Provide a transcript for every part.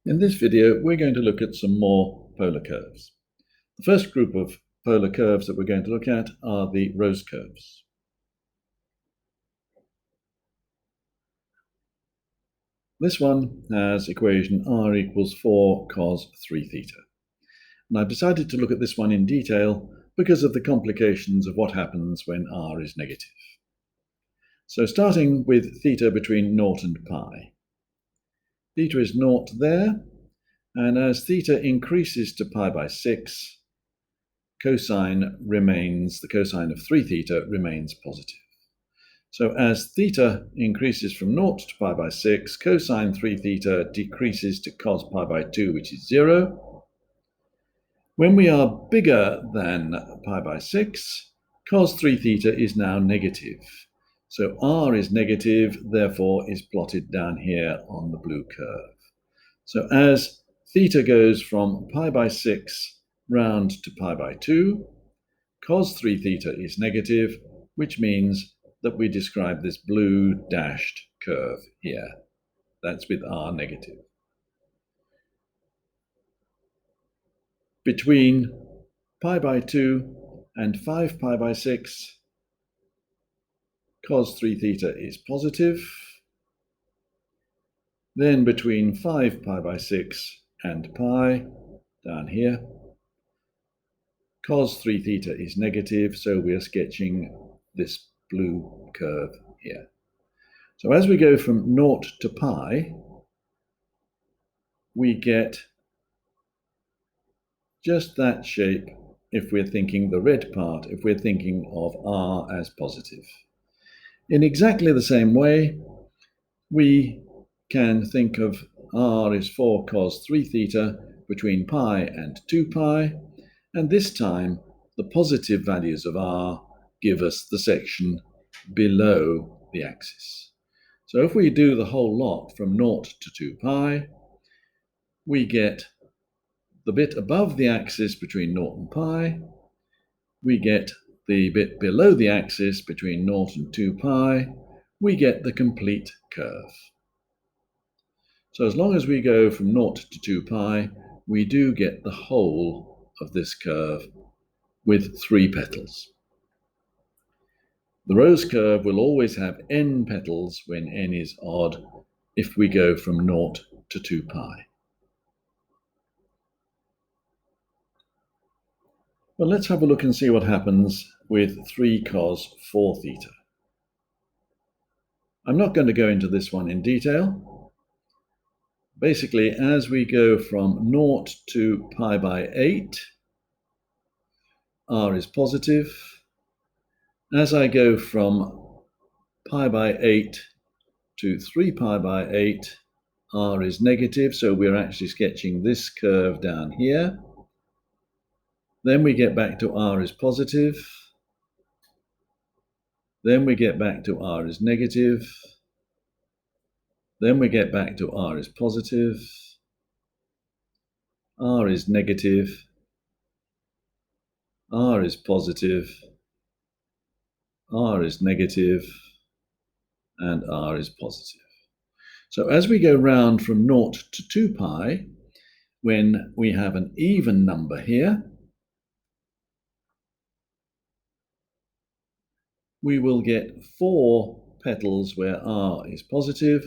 In this video, we're going to look at some more polar curves. The first group of polar curves that we're going to look at are the rose curves. This one has equation r equals 4 cos 3 theta. And I've decided to look at this one in detail because of the complications of what happens when r is negative. So starting with theta between 0 and pi. Theta is 0 there, and as theta increases to pi by 6, the cosine of 3 theta remains positive. So as theta increases from 0 to pi by 6, cosine 3 theta decreases to cos pi by 2, which is 0. When we are bigger than pi by 6, cos 3 theta is now negative. So r is negative, therefore is plotted down here on the blue curve. So as theta goes from pi by 6 round to pi by 2, cos 3 theta is negative, which means that we describe this blue dashed curve here. That's with r negative. Between pi by 2 and 5 pi by 6, cos 3 theta is positive. Then between 5 pi by 6 and pi, down here, cos 3 theta is negative, so we're sketching this blue curve here. So as we go from 0 to pi, we get just that shape if we're thinking the red part, if we're thinking of r as positive. In exactly the same way, we can think of r is 4 cos 3 theta between pi and 2 pi, and this time the positive values of r give us the section below the axis. So if we do the whole lot from 0 to 2 pi, we get the bit above the axis between 0 and pi, we get the bit below the axis between 0 and 2 pi, we get the complete curve. So as long as we go from 0 to 2 pi, we do get the whole of this curve with 3 petals. The rose curve will always have n petals when n is odd if we go from 0 to 2 pi. Well, let's have a look and see what happens with 3 cos 4 theta. I'm not going to go into this one in detail. Basically, as we go from 0 to pi by 8, r is positive. As I go from pi by 8 to 3 pi by 8, r is negative, so we're actually sketching this curve down here. Then we get back to r is positive. Then we get back to r is negative. Then we get back to r is positive. R is negative. R is positive. R is negative. And r is positive. So as we go round from 0 to 2 pi, when we have an even number here, we will get 4 petals where r is positive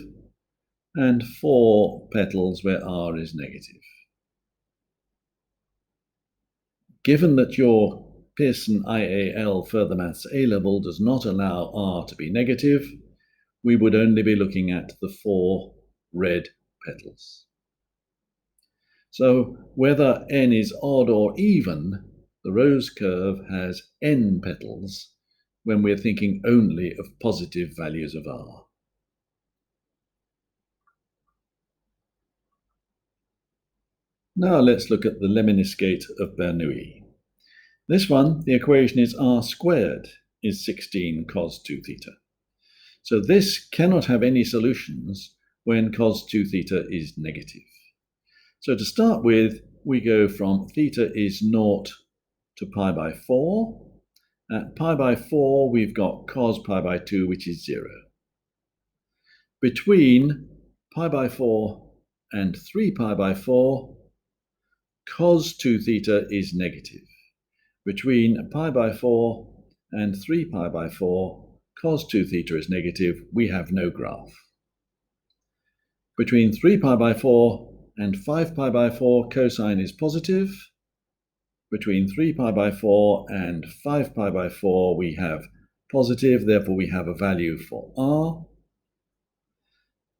and 4 petals where r is negative. Given that your Pearson IAL Further Maths A-Level does not allow r to be negative, we would only be looking at the 4 red petals. So whether n is odd or even, the rose curve has n petals when we're thinking only of positive values of r. Now let's look at the leminiscate of Bernoulli. This one, the equation is r squared is 16 cos 2 theta. So this cannot have any solutions when cos 2 theta is negative. So to start with, we go from theta is 0 to pi by 4. At pi by 4, we've got cos pi by 2, which is 0. Between pi by 4 and 3 pi by 4, cos 2 theta is negative. Between pi by 4 and 3 pi by 4, cos 2 theta is negative. We have no graph. Between 3 pi by 4 and 5 pi by 4, cosine is positive. Between 3 pi by 4 and 5 pi by 4, we have positive, therefore we have a value for r.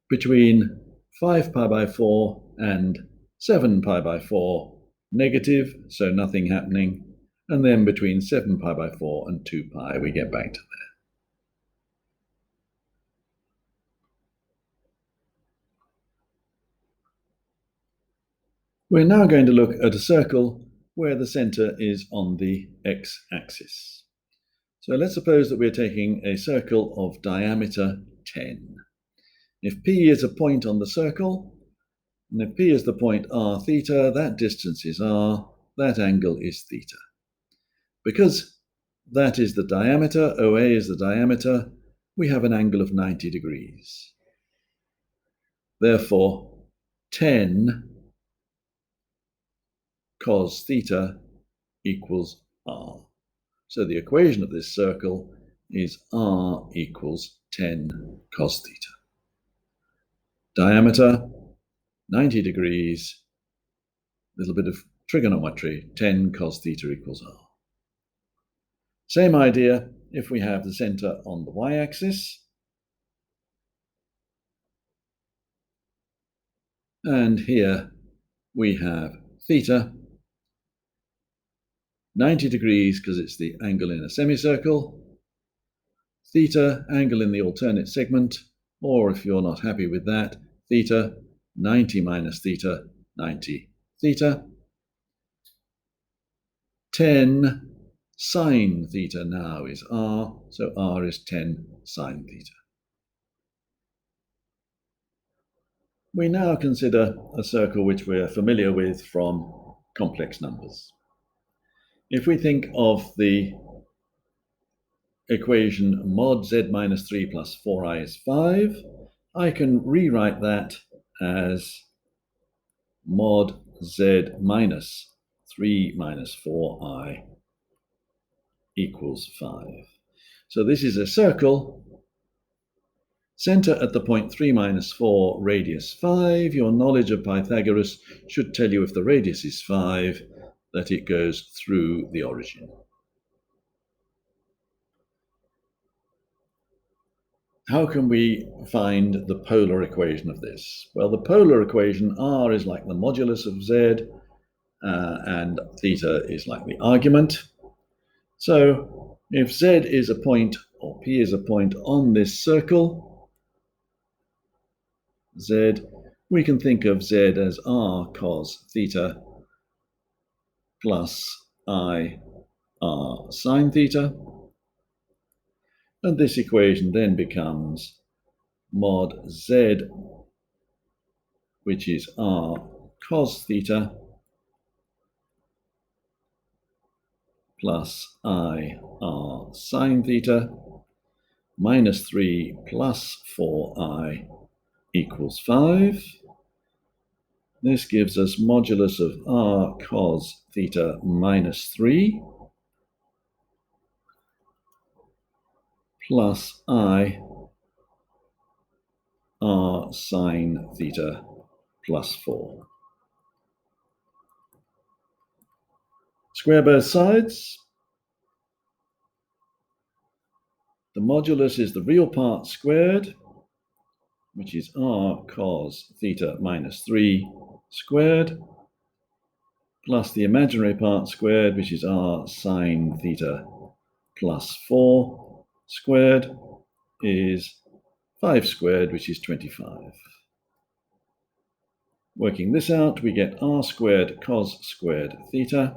Between 5 pi by 4 and 7 pi by 4, negative, so nothing happening. And then between 7 pi by 4 and 2 pi, we get back to there. We're now going to look at a circle where the center is on the x-axis. So let's suppose that we're taking a circle of diameter 10. If P is a point on the circle, and if P is the point r theta, that distance is r, that angle is theta. Because that is the diameter, OA is the diameter, we have an angle of 90 degrees. Therefore, 10 cos theta equals r. So the equation of this circle is r equals 10 cos theta. Diameter, 90 degrees, a little bit of trigonometry, 10 cos theta equals r. Same idea if we have the center on the y-axis. And here we have theta, 90 degrees because it's the angle in a semicircle, theta, angle in the alternate segment, or if you're not happy with that, theta, 90 minus theta, 90 theta. 10 sine theta now is r, so r is 10 sine theta. We now consider a circle which we're familiar with from complex numbers. If we think of the equation mod z minus 3 plus 4i is 5, I can rewrite that as mod z minus 3 minus 4i equals 5. So this is a circle, center at the point 3 minus 4, radius 5. Your knowledge of Pythagoras should tell you if the radius is 5, that it goes through the origin. How can we find the polar equation of this? Well, the polar equation, r is like the modulus of z, and theta is like the argument. So if z is a point, or p is a point on this circle, z, we can think of z as r cos theta plus I r sine theta. And this equation then becomes mod z, which is r cos theta, plus I r sine theta, minus 3 plus 4i equals 5. This gives us modulus of r cos theta minus 3 plus I r sine theta plus 4. Square both sides. The modulus is the real part squared, which is r cos theta minus 3 squared, plus the imaginary part squared, which is r sine theta plus 4 squared, is 5 squared, which is 25. Working this out, we get r squared cos squared theta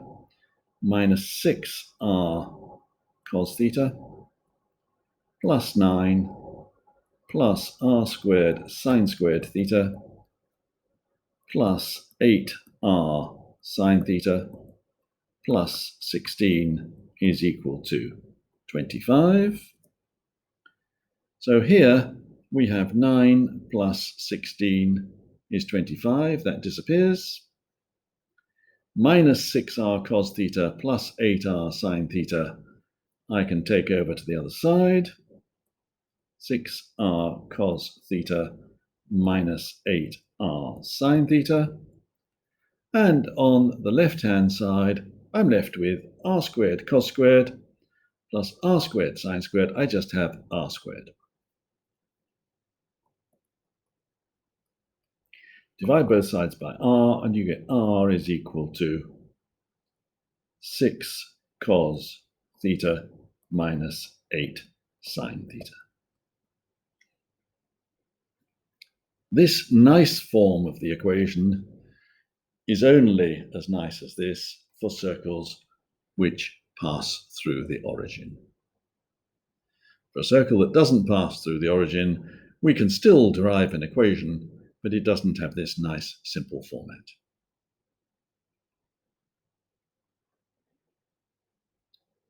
minus 6r cos theta plus 9 plus r squared sine squared theta plus 8r sine theta plus 16 is equal to 25. So here we have 9 plus 16 is 25, that disappears. Minus 6r cos theta plus 8r sine theta, I can take over to the other side. 6r cos theta minus 8r sine theta. And on the left-hand side, I'm left with r squared cos squared plus r squared sine squared. I just have r squared. Divide both sides by r, and you get r is equal to 6 cos theta minus 8 sine theta. This nice form of the equation is only as nice as this for circles which pass through the origin. For a circle that doesn't pass through the origin, we can still derive an equation, but it doesn't have this nice simple format.